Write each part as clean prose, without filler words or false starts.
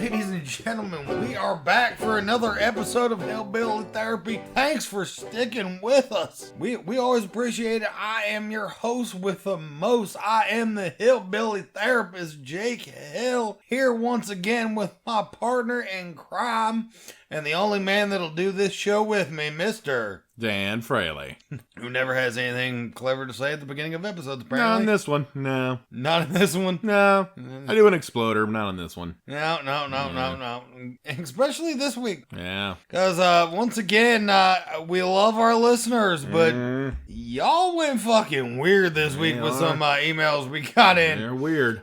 Ladies and gentlemen, we are back for another episode of Hillbilly Therapy. Thanks for sticking with us. We always appreciate it. I am your host with the most. I am the Hillbilly Therapist, Jake Hill, here once again with my partner in crime and the only man that'll do this show with me, Mr. Dan Fraley. Who never has anything clever to say at the beginning of episodes, apparently. Not in this one, no. Not in this one? No. I do an exploder, but not on this one. No. Especially this week. Yeah. Because, once again, we love our listeners, but y'all went fucking weird this week with some emails we got in. They're weird.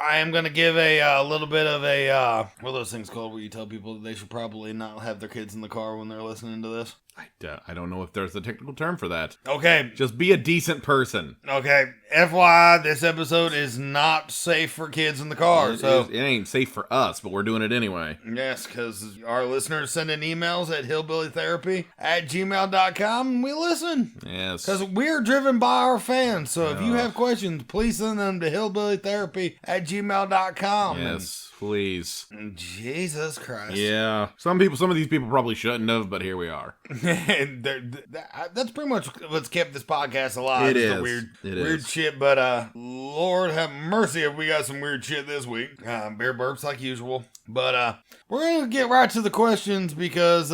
I am going to give a little bit of a, what are those things called where you tell people that they should probably not have their kids in the car when they're listening to this? I don't know if there's a technical term for that. Okay. Just be a decent person. Okay. FYI, this episode is not safe for kids in the car. It ain't safe for us, but we're doing it anyway. Yes, because our listeners send in emails at hillbillytherapy@gmail.com and we listen. Yes. Because we're driven by our fans. So if you have questions, please send them to hillbillytherapy@gmail.com. Yes. Please. Jesus Christ. Yeah. Some of these people probably shouldn't have, but here we are. That's pretty much what's kept this podcast alive. It is. The weird shit, but Lord have mercy if we got some weird shit this week. Bear burps like usual. But we're going to get right to the questions because,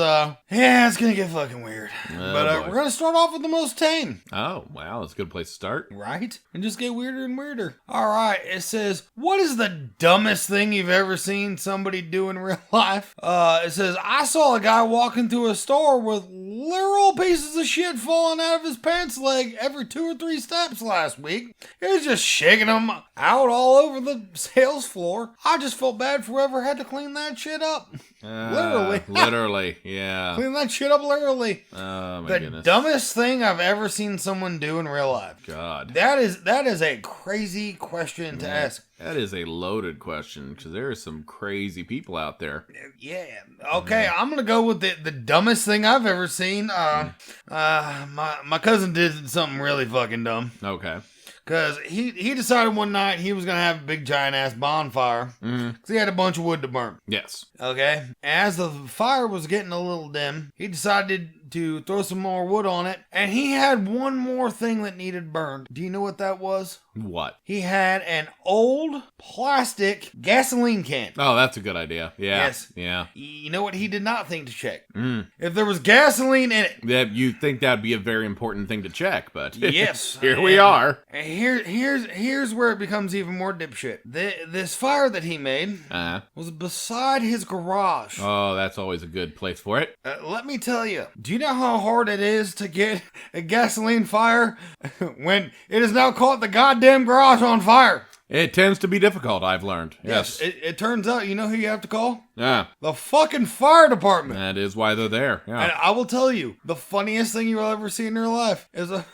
it's going to get fucking weird. But we're going to start off with the most tame. Oh, wow. That's a good place to start. Right? And just get weirder and weirder. All right. It says, what is the dumbest thing you've ever seen somebody do in real life? It says, I saw a guy walk into a store with literal pieces of shit falling out of his pants leg every 2 or 3 steps last week. He was just shaking them out all over the sales floor. I just felt bad for whoever had to clean that shit up. Literally, yeah. Clean that shit up literally. Oh, my goodness. The dumbest thing I've ever seen someone do in real life. God. That is a crazy question to ask. That is a loaded question because there are some crazy people out there. Yeah. Okay, I'm going to go with the dumbest thing I've ever seen. My cousin did something really fucking dumb. Okay. Because he decided one night he was going to have a big giant ass bonfire. Because he had a bunch of wood to burn. Yes. Okay. As the fire was getting a little dim, he decided to throw some more wood on it. And he had one more thing that needed burned. Do you know what that was? What? He had an old plastic gasoline can. Oh, that's a good idea. Yeah. Yes. Yeah. You know what he did not think to check? If there was gasoline in it. Yeah, you think that'd be a very important thing to check, but yes. Here we are. And here's where it becomes even more dipshit. This fire that he made was beside his garage. Oh, that's always a good place for it. Let me tell you. Do you know how hard it is to get a gasoline fire when it is now caught the goddamn garage on fire? It tends to be difficult, I've learned. Yes. It turns out, you know who you have to call? Yeah. The fucking fire department. That is why they're there. Yeah. And I will tell you, the funniest thing you'll ever see in your life is a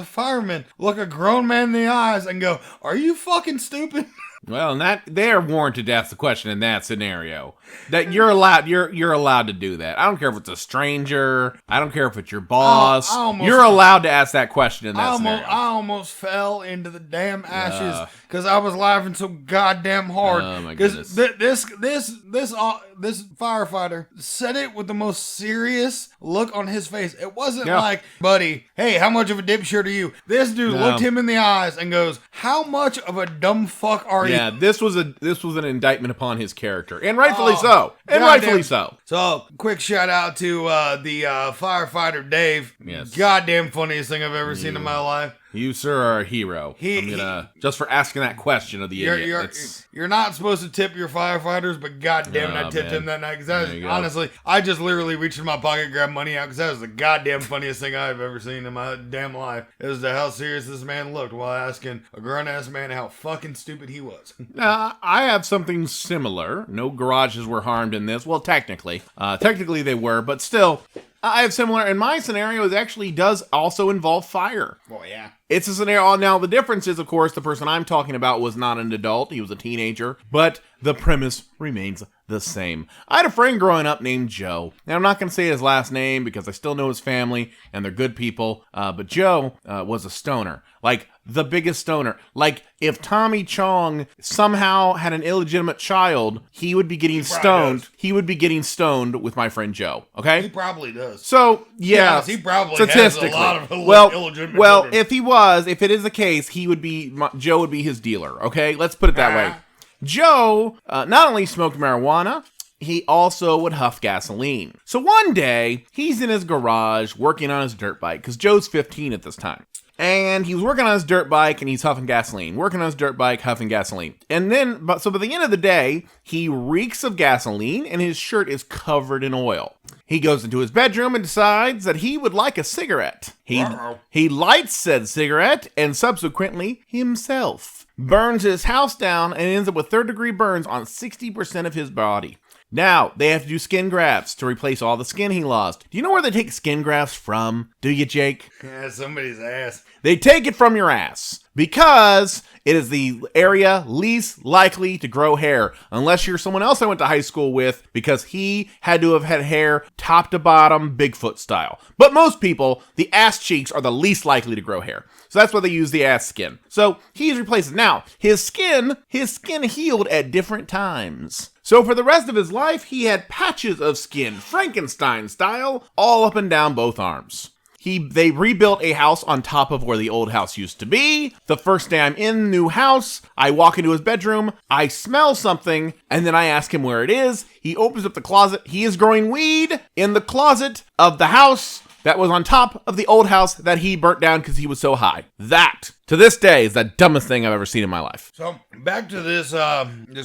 fireman look a grown man in the eyes and go, "Are you fucking stupid?" Well, they're warranted to ask the question in that scenario. That you're allowed to do that. I don't care if it's a stranger. I don't care if it's your boss. You're allowed to ask that question in that scenario. I almost fell into the damn ashes because I was laughing so goddamn hard. Oh my goodness! This firefighter said it with the most serious look on his face. It wasn't like, "Buddy, hey, how much of a dipshit are you?" This dude looked him in the eyes and goes, "How much of a dumb fuck are you?" Yeah, this was an indictment upon his character, and rightfully so. And rightfully so. So, quick shout out to the firefighter Dave. Yes. Goddamn funniest thing I've ever seen in my life. You, sir, are a hero. Just for asking that question of the idiot. You're not supposed to tip your firefighters, but goddamn, I tipped him that night. Because honestly, I just literally reached in my pocket, grabbed money out, because that was the goddamn funniest thing I've ever seen in my damn life. It was how serious this man looked while asking a grown-ass man how fucking stupid he was. I have something similar. No garages were harmed in this. Well, technically. Technically they were, but still... I have similar, and my scenario actually does also involve fire. Oh, yeah. It's a scenario. Now, the difference is, of course, the person I'm talking about was not an adult. He was a teenager. But the premise remains the same. I had a friend growing up named Joe. Now, I'm not going to say his last name because I still know his family and they're good people. But Joe was a stoner. Like, the biggest stoner. Like, if Tommy Chong somehow had an illegitimate child, he would be getting stoned. He would be getting stoned with my friend Joe. Okay? He probably does. So, yeah. Yes, he probably has a lot of illegitimate Well, children. if it is the case, Joe would be his dealer. Okay? Let's put it that way. Joe not only smoked marijuana, he also would huff gasoline. So one day, he's in his garage working on his dirt bike, because Joe's 15 at this time. And he was working on his dirt bike and he's huffing gasoline. Working on his dirt bike, huffing gasoline. And then, by the end of the day, he reeks of gasoline and his shirt is covered in oil. He goes into his bedroom and decides that he would like a cigarette. He lights said cigarette and subsequently himself burns his house down and ends up with third-degree burns on 60% of his body. Now, they have to do skin grafts to replace all the skin he lost. Do you know where they take skin grafts from? Do you, Jake? Yeah, somebody's ass. They take it from your ass because it is the area least likely to grow hair, unless you're someone else I went to high school with, because he had to have had hair top to bottom, Bigfoot style. But most people, the ass cheeks are the least likely to grow hair. So that's why they use the ass skin. So he's replaced it. Now, his skin healed at different times. So for the rest of his life, he had patches of skin, Frankenstein style, all up and down both arms. They rebuilt a house on top of where the old house used to be. The first day I'm in the new house, I walk into his bedroom, I smell something, and then I ask him where it is. He opens up the closet. He is growing weed in the closet of the house that was on top of the old house that he burnt down because he was so high. That, to this day, is the dumbest thing I've ever seen in my life. So, back to this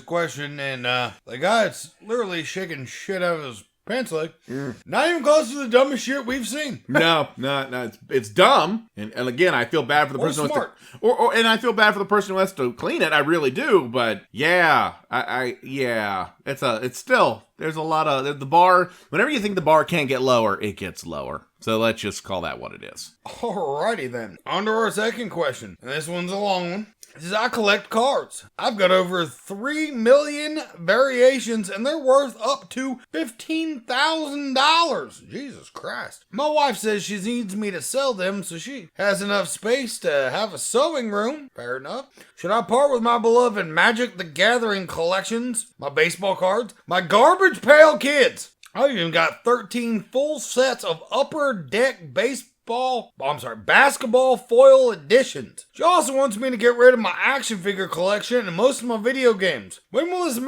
question, and the guy's literally shaking shit out of his pants leg. Not even close to the dumbest shit we've seen. No, it's dumb. And again, I feel bad for the person and I feel bad for the person who has to clean it. I really do. But yeah, it's still, there's a lot of the bar. Whenever you think the bar can't get lower, it gets lower. So let's just call that what it is. Alrighty then. On to our second question. And this one's a long one. It says, I collect cards. I've got over 3 million variations and they're worth up to $15,000. Jesus Christ. My wife says she needs me to sell them so she has enough space to have a sewing room. Fair enough. Should I part with my beloved Magic the Gathering collections, my baseball cards, my Garbage Pail Kids? I've even got 13 full sets of Upper Deck basketball foil editions. She also wants me to get rid of my action figure collection and most of my video games. When will this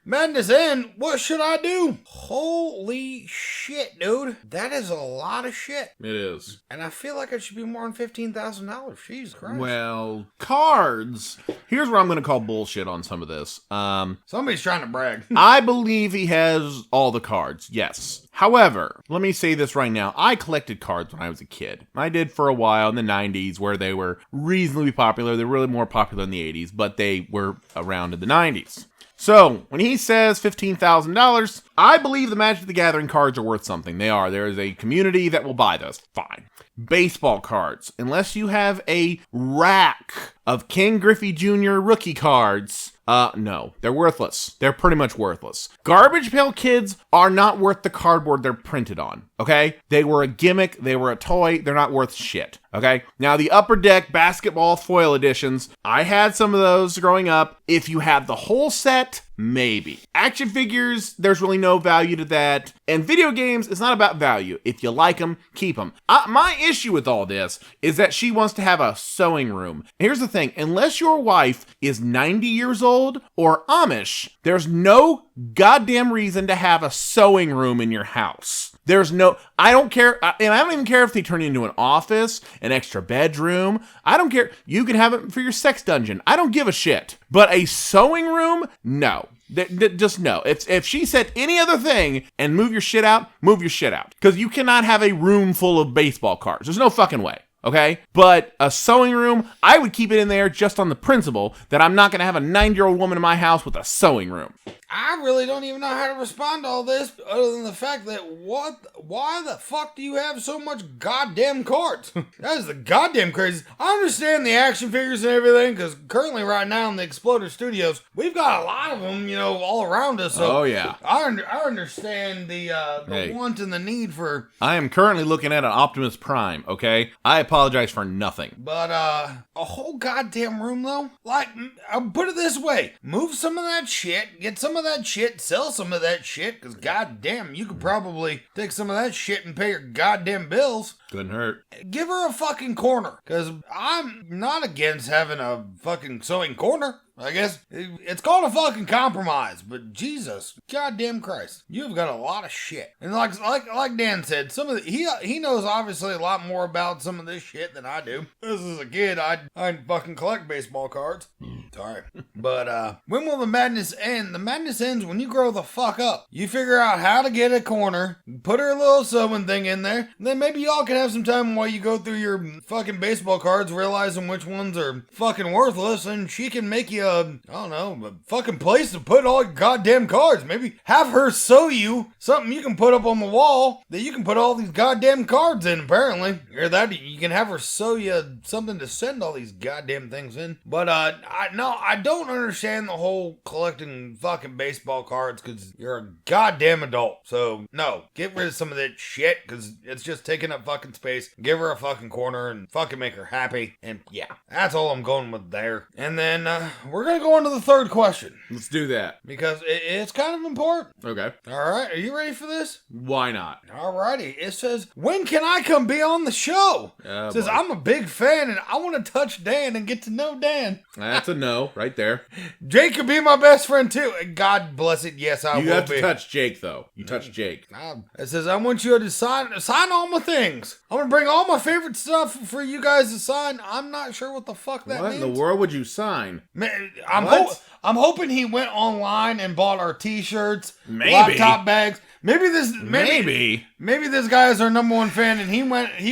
madness end? What should I do? Holy shit, dude. That is a lot of shit. It is. And I feel like it should be more than $15,000. Jesus Christ. Well, cards. Here's where I'm going to call bullshit on some of this. Somebody's trying to brag. I believe he has all the cards. Yes. However, let me say this right now. I collected cards when I was a kid. I did for a while in the 90s where they were reasonably popular. They were really more popular in the 80s, but they were around in the 90s. So, when he says $15,000, I believe the Magic the Gathering cards are worth something. They are. There is a community that will buy those. Fine. Baseball cards. Unless you have a rack of Ken Griffey Jr. rookie cards, no, they're worthless. They're pretty much worthless. Garbage Pail Kids are not worth the cardboard they're printed on, okay? They were a gimmick. They were a toy. They're not worth shit, okay? Now, the Upper Deck basketball foil editions, I had some of those growing up. If you have the whole set, maybe. Action figures, there's really no value to that. And video games, it's not about value. If you like them, keep them. My issue with all this is that she wants to have a sewing room. Here's the thing. Unless your wife is 90 years old or Amish, there's no goddamn reason to have a sewing room in your house. I don't care, and I don't even care if they turn it into an office, an extra bedroom. I don't care. You can have it for your sex dungeon. I don't give a shit. But a sewing room? No. Just no. If she said any other thing and move your shit out, move your shit out. Because you cannot have a room full of baseball cards. There's no fucking way. Okay? But a sewing room, I would keep it in there just on the principle that I'm not going to have a 9-year-old woman in my house with a sewing room. I really don't even know how to respond to all this other than the fact that why why the fuck do you have so much goddamn cards? That is the goddamn crazy. I understand the action figures and everything, because currently right now in the Exploder Studios, we've got a lot of them, all around us. So oh, yeah. I understand the want and the need for... I am currently looking at an Optimus Prime, okay? I apologize for nothing. But, a whole goddamn room, though? Like, I'll put it this way. Move some of that shit, get some of that shit, sell some of that shit, because goddamn, you could probably take some of that shit and pay your goddamn bills. Couldn't hurt. Give her a fucking corner, because I'm not against having a fucking sewing corner. I guess it's called a fucking compromise, but Jesus, goddamn Christ, you've got a lot of shit. And like Dan said, some of he knows obviously a lot more about some of this shit than I do. As a kid, I'd fucking collect baseball cards. Sorry, but when will the madness end? The madness ends when you grow the fuck up. You figure out how to get a corner, put her little sewing thing in there, and then maybe y'all can have some time while you go through your fucking baseball cards, realizing which ones are fucking worthless, and she can make you I don't know, a fucking place to put all your goddamn cards. Maybe have her sew you something you can put up on the wall that you can put all these goddamn cards in, apparently. Or that you can have her sew you something to send all these goddamn things in. But, I don't understand the whole collecting fucking baseball cards because you're a goddamn adult. So, no, get rid of some of that shit because it's just taking up fucking space. Give her a fucking corner and fucking make her happy. And yeah, that's all I'm going with there. And then, we're gonna go on to the third question. Let's do that. Because it's kind of important. Okay. Alright, are you ready for this? Why not? Alrighty. It says, when can I come be on the show? It says, I'm a big fan and I want to touch Dan and get to know Dan. That's a no, right there. Jake could be my best friend too. God bless it, yes, I will be. You have to touch Jake, though. You touch Jake. It says, I want you to sign all my things. I'm gonna bring all my favorite stuff for you guys to sign. I'm not sure what the fuck that means. What in the world would you sign? I'm hoping he went online and bought our t-shirts, maybe laptop bags. Maybe this guy is our number one fan, and he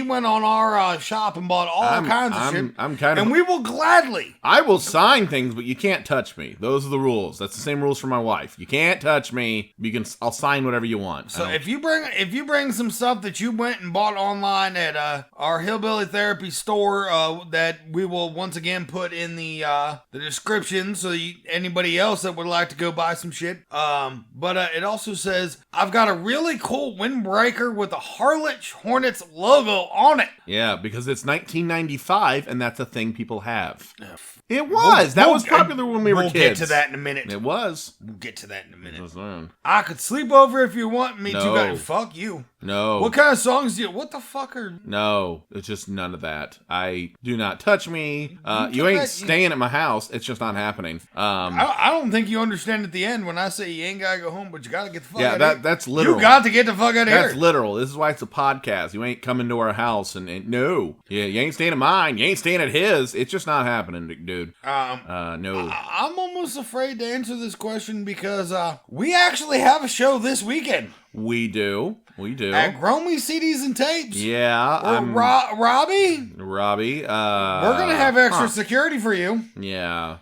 went on our shop and bought all kinds of shit. And we will gladly. I will sign things, but you can't touch me. Those are the rules. That's the same rules for my wife. You can't touch me. I'll sign whatever you want. So if you bring some stuff that you went and bought online at our Hillbilly Therapy store that we will once again put in the description, so anybody else that would like to go buy some shit. But it also says I've got a really cool windbreaker with a Harlech Hornets logo on it. Yeah, because it's 1995 and that's a thing people have. It was. That was popular when we were kids. We'll get to that in a minute. It was. We'll get to that in a minute. It I could sleep over if you want me to. Fuck you. No. What kind of songs do you... What the fuck are... No, it's just none of that. I do not touch me. You ain't staying at my house. It's just not happening. I don't think you understand at the end when I say you ain't gotta go home, but you gotta get the fuck out of here. That's literal. You got to get the fuck out of here. That's literal. This is why it's a podcast. You ain't coming to our house and no. Yeah, you ain't staying at mine. You ain't staying at his. It's just not happening, dude. No. I'm almost afraid to answer this question because we actually have a show this weekend. We do. At Gromy CDs and Tapes. Yeah. Robbie? Robbie. We're going to have extra security for you. Yeah.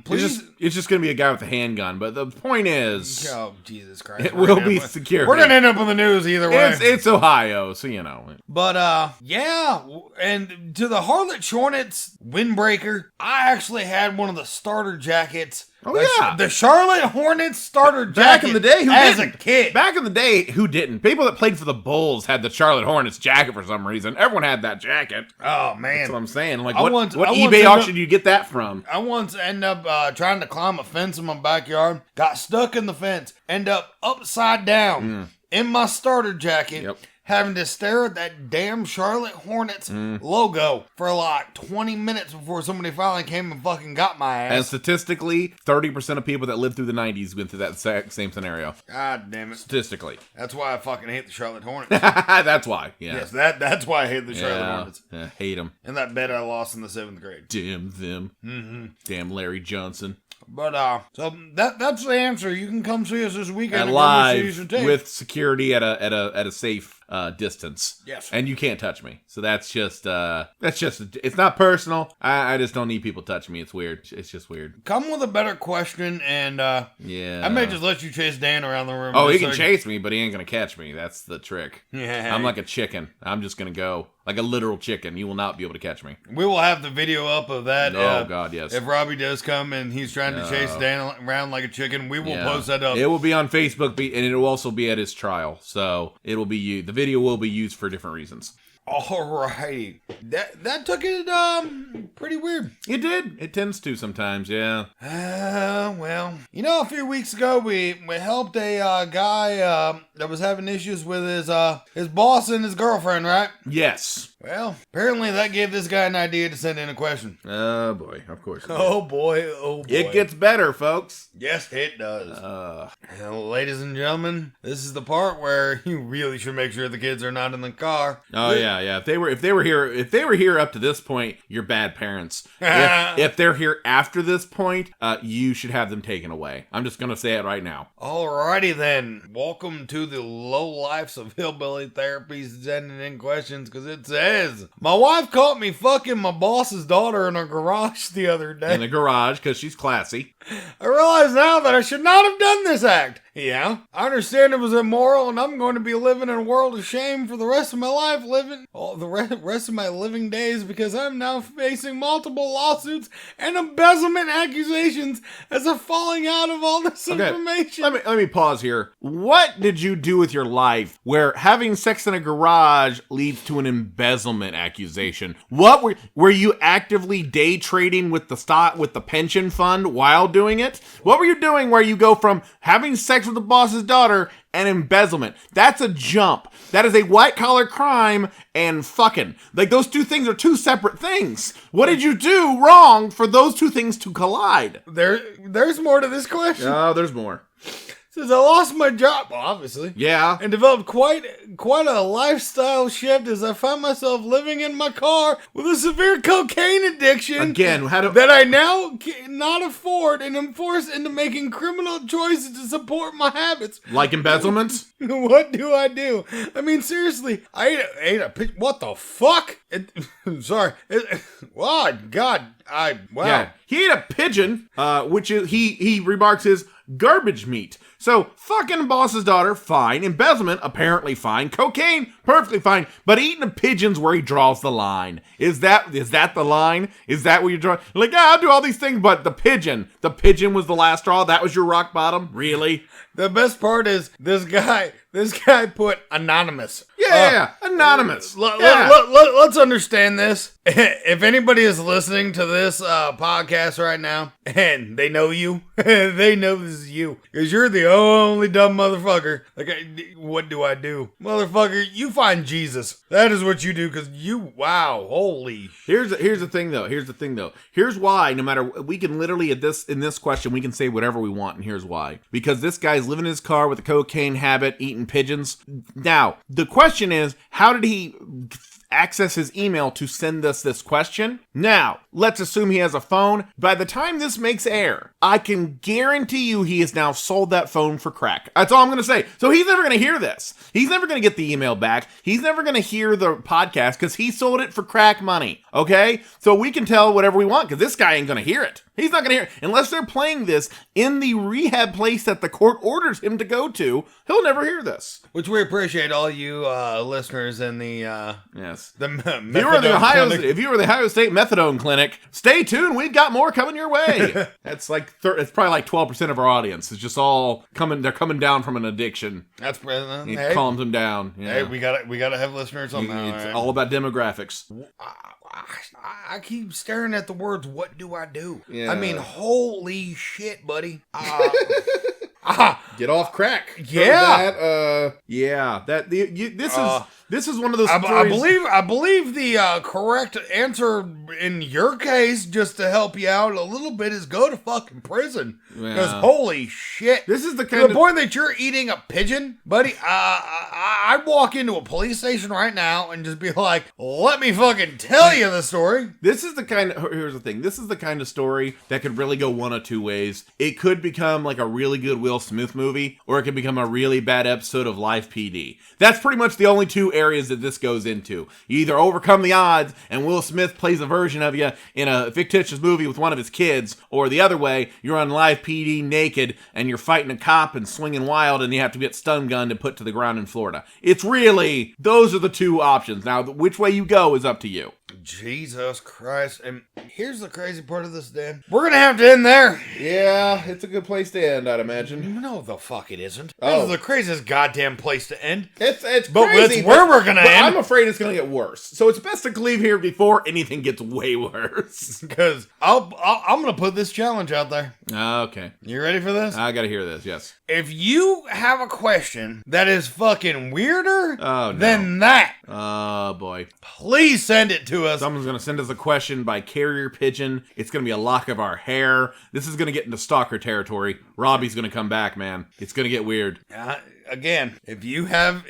Please. It's just going to be a guy with a handgun, but the point is... Oh, Jesus Christ. It will be security. We're going to end up in the news either way. It's Ohio, so you know. But, yeah, and to the Harlech Hornets windbreaker, I actually had one of the starter jackets. Oh, yeah. The Charlotte Hornets starter jacket. Back in the day, as a kid. Back in the day, who didn't? People that played for the Bulls had the Charlotte Hornets jacket for some reason. Everyone had that jacket. Oh, man. That's what I'm saying. Like, what eBay auction do you get that from? I once ended up trying to climb a fence in my backyard, got stuck in the fence, end up upside down in my starter jacket. Yep. Having to stare at that damn Charlotte Hornets logo for like 20 minutes before somebody finally came and fucking got my ass. And statistically, 30% of people that lived through the 90s went through that same scenario. God damn it. Statistically. That's why I fucking hate the Charlotte Hornets. That's why, yeah. Yes, that's why I hate the Charlotte Hornets. Yeah, hate them. And that bet I lost in the 7th grade. Damn them. Mm-hmm. Damn Larry Johnson. But so that's the answer. You can come see us this weekend at live with security at a safe distance. Yes. And you can't touch me. So that's just it's not personal. I just don't need people touching me. It's weird. It's just weird. Come with a better question, and yeah, I may just let you chase Dan around the room. Oh, he can chase me, but he ain't gonna catch me. That's the trick. Yeah. I'm like a chicken. I'm just gonna go like a literal chicken. You will not be able to catch me. We will have the video up of that. Oh God, yes. If Robbie does come and he's trying to chase Dan around like a chicken, we will post that up. It will be on Facebook, and it will also be at his trial. So it will be used. The video will be used for different reasons. Alrighty. That took it pretty weird. It did. It tends to sometimes, yeah. Well, a few weeks ago we helped a guy that was having issues with his boss and his girlfriend, right? Yes. Well, apparently that gave this guy an idea to send in a question. Oh boy, of course. Oh boy. It gets better, folks. Yes, it does. Ladies and gentlemen, this is the part where you really should make sure the kids are not in the car. Oh yeah. If they were here up to this point, you're bad parents. If they're here after this point, you should have them taken away. I'm just gonna say it right now. Alrighty then. Welcome to the Lowlifes of Hillbilly Therapy, sending in questions, because it says, my wife caught me fucking my boss's daughter in her garage the other day. In the garage, because she's classy. I realize now that I should not have done this act. Yeah, I understand it was immoral, and I'm going to be living in a world of shame for the rest of my life, rest of my living days, because I'm now facing multiple lawsuits and embezzlement accusations as a falling out of all this information. Let me pause here. What did you do with your life where having sex in a garage leads to an embezzlement accusation? What were you actively day trading with the stock, with the pension fund while doing it? What were you doing where you go from having sex with the boss's daughter and embezzlement? That's a jump. That is a white collar crime and fucking. Like, those two things are two separate things. What did you do wrong for those two things to collide? There's more to this question. Oh, there's more. Since I lost my job, obviously. Yeah. And developed quite a lifestyle shift as I find myself living in my car with a severe cocaine addiction. Again, that I now cannot afford and am forced into making criminal choices to support my habits. Like embezzlement? What do I do? I mean, seriously, I ate a pigeon. What the fuck? Sorry. Oh, God. Wow. Yeah. He ate a pigeon, which is, he remarks is garbage meat. So, fucking boss's daughter, fine. Embezzlement, apparently fine. Cocaine, perfectly fine. But eating a pigeon's where he draws the line. Is that the line? Is that where you draw? Like, I'll do all these things, but the pigeon was the last straw? That was your rock bottom? Really? The best part is this guy put anonymous. Yeah, anonymous. Let's understand this. If anybody is listening to this podcast right now and they know you, they know this is you, because you're the only dumb motherfucker. Like, what do I do? Motherfucker, you find Jesus. That is what you do, because holy. Here's the thing though. Here's why, no matter, we can literally in this question, we can say whatever we want, and here's why. Because this guy's living in his car with a cocaine habit, eating pigeons. Now, the question is, how did he access his email to send us this question? Now, let's assume he has a phone. By the time this makes air, I can guarantee you he has now sold that phone for crack. That's all I'm going to say. So he's never going to hear this. He's never going to get the email back. He's never going to hear the podcast because he sold it for crack money. Okay? So we can tell whatever we want because this guy ain't going to hear it. He's not going to hear it. Unless they're playing this in the rehab place that the court orders him to go to, he'll never hear this. Which we appreciate all you listeners in the yes. If you were the Ohio State Methadone Clinic, stay tuned. We've got more coming your way. That's like it's probably like 12% of our audience. It's just all coming. They're coming down from an addiction. That's it calms them down. Yeah. Hey, we gotta have listeners on that. It's all about demographics. I keep staring at the words. What do I do? Yeah. I mean, holy shit, buddy. Get off crack. Yeah. This is one of those stories. I believe the correct answer in your case, just to help you out a little bit, is go to fucking prison. Because holy shit, this is the point that you're eating a pigeon, buddy. I I'd walk into a police station right now and just be like, let me fucking tell you the story. This is the kind of, here's the thing. This is the kind of story that could really go one of two ways. It could become like a really good Will Smith movie, or it could become a really bad episode of Live PD. That's pretty much the only two areas that this goes into. You either overcome the odds and Will Smith plays a version of you in a fictitious movie with one of his kids, or the other way, you're on Live PD naked and you're fighting a cop and swinging wild and you have to get stun gunned and put to the ground in Florida. It's really, those are the two options. Now, which way you go is up to you. Jesus Christ. And here's the crazy part of this, Dan. We're going to have to end there. Yeah, it's a good place to end, I'd imagine. No, the fuck it isn't. Oh. This is the craziest goddamn place to end. It's but crazy. It's where we're going to end. I'm afraid it's going to get worse. So it's best to leave here before anything gets way worse. Because I'm going to put this challenge out there. Okay. You ready for this? I got to hear this, yes. If you have a question that is fucking weirder no. than that, oh boy, please send it to us. Someone's going to send us a question by carrier pigeon. It's going to be a lock of our hair. This is going to get into stalker territory. Robbie's going to come back, man. It's going to get weird. Again, if you have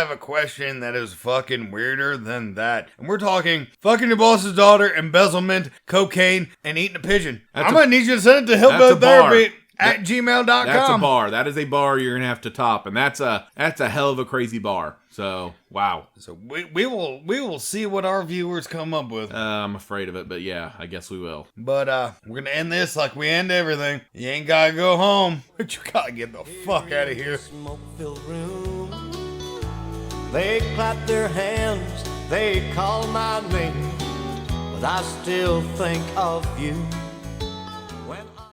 a question that is fucking weirder than that, and we're talking fucking your boss's daughter, embezzlement, cocaine, and eating a pigeon, I'm going to need you to send it to Hillbilly Therapy at gmail.com. That's a bar. That is a bar you're going to have to top, and that's a hell of a crazy bar. So, wow. So we will see what our viewers come up with. I'm afraid of it, but yeah, I guess we will. But we're going to end this like we end everything. You ain't got to go home, but you got to get the fuck out of here. Smoke-filled room. They clap their hands, they call my name, but I still think of you.